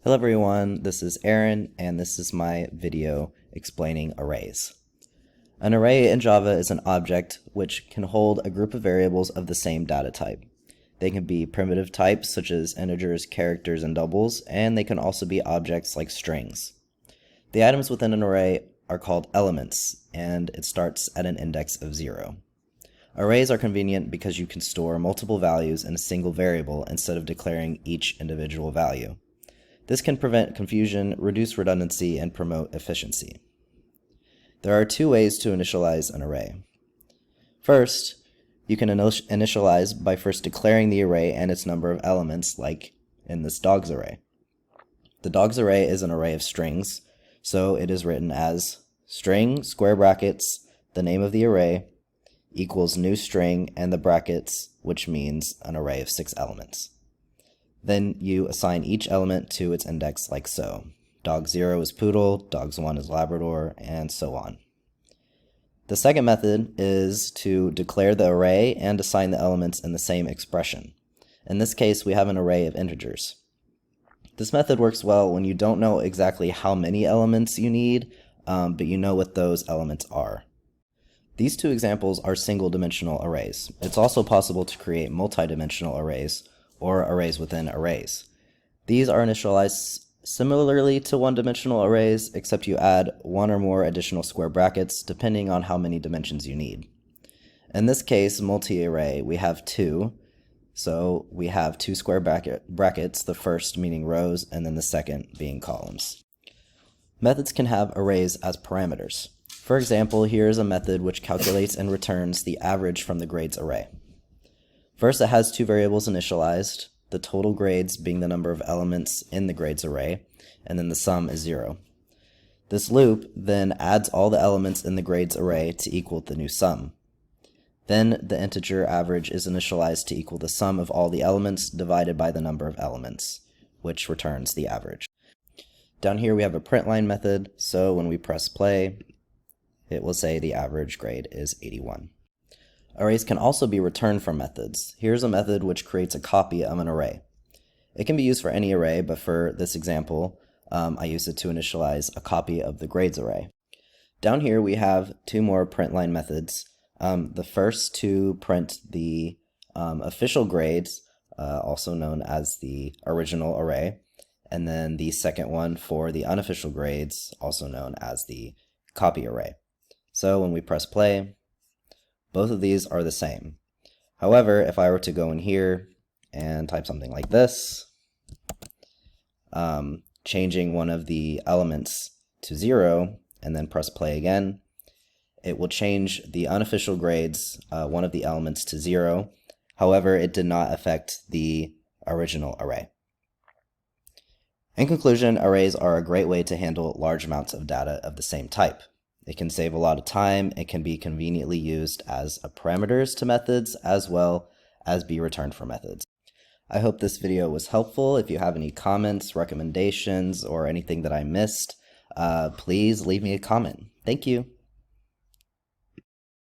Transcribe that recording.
Hello everyone, this is Aaron and this is my video explaining arrays. An array in Java is an object which can hold a group of variables of the same data type. They can be primitive types such as integers, characters, and doubles, and they can also be objects like strings. The items within an array are called elements, and it starts at an index of 0. Arrays are convenient because you can store multiple values in a single variable instead of declaring each individual value. This can prevent confusion, reduce redundancy, and promote efficiency. There are two ways to initialize an array. First, you can initialize by first declaring the array and its number of elements, like in this dogs array. The dogs array is an array of strings, so it is written as string, square brackets, the name of the array, equals new string, and the brackets, which means an array of 6 elements. Then you assign each element to its index like so. Dog0 is poodle, dogs1 is Labrador, and so on. The second method is to declare the array and assign the elements in the same expression. In this case, we have an array of integers. This method works well when you don't know exactly how many elements you need, but you know what those elements are. These two examples are single-dimensional arrays. It's also possible to create multi-dimensional arrays, or arrays within arrays. These are initialized similarly to one-dimensional arrays, except you add one or more additional square brackets depending on how many dimensions you need. In this case, multi-array, we have 2, so we have 2 square brackets, the first meaning rows and then the second being columns. Methods can have arrays as parameters. For example, here is a method which calculates and returns the average from the grades array. First, it has 2 variables initialized, the total grades being the number of elements in the grades array, and then the sum is 0. This loop then adds all the elements in the grades array to equal the new sum. Then the integer average is initialized to equal the sum of all the elements divided by the number of elements, which returns the average. Down here we have a printline method, so when we press play, it will say the average grade is 81. Arrays can also be returned from methods. Here's a method which creates a copy of an array. It can be used for any array, but for this example, I use it to initialize a copy of the grades array. Down here we have 2 more printline methods. The first to print the official grades, also known as the original array, and then the second one for the unofficial grades, also known as the copy array. So when we press play, both of these are the same. However, if I were to go in here and type something like this, changing one of the elements to 0, and then press play again, it will change the unofficial grades, one of the elements to 0. However, it did not affect the original array. In conclusion, arrays are a great way to handle large amounts of data of the same type. It can save a lot of time. It can be conveniently used as parameters to methods as well as be returned for methods. I hope this video was helpful. If you have any comments, recommendations, or anything that I missed, please leave me a comment. Thank you.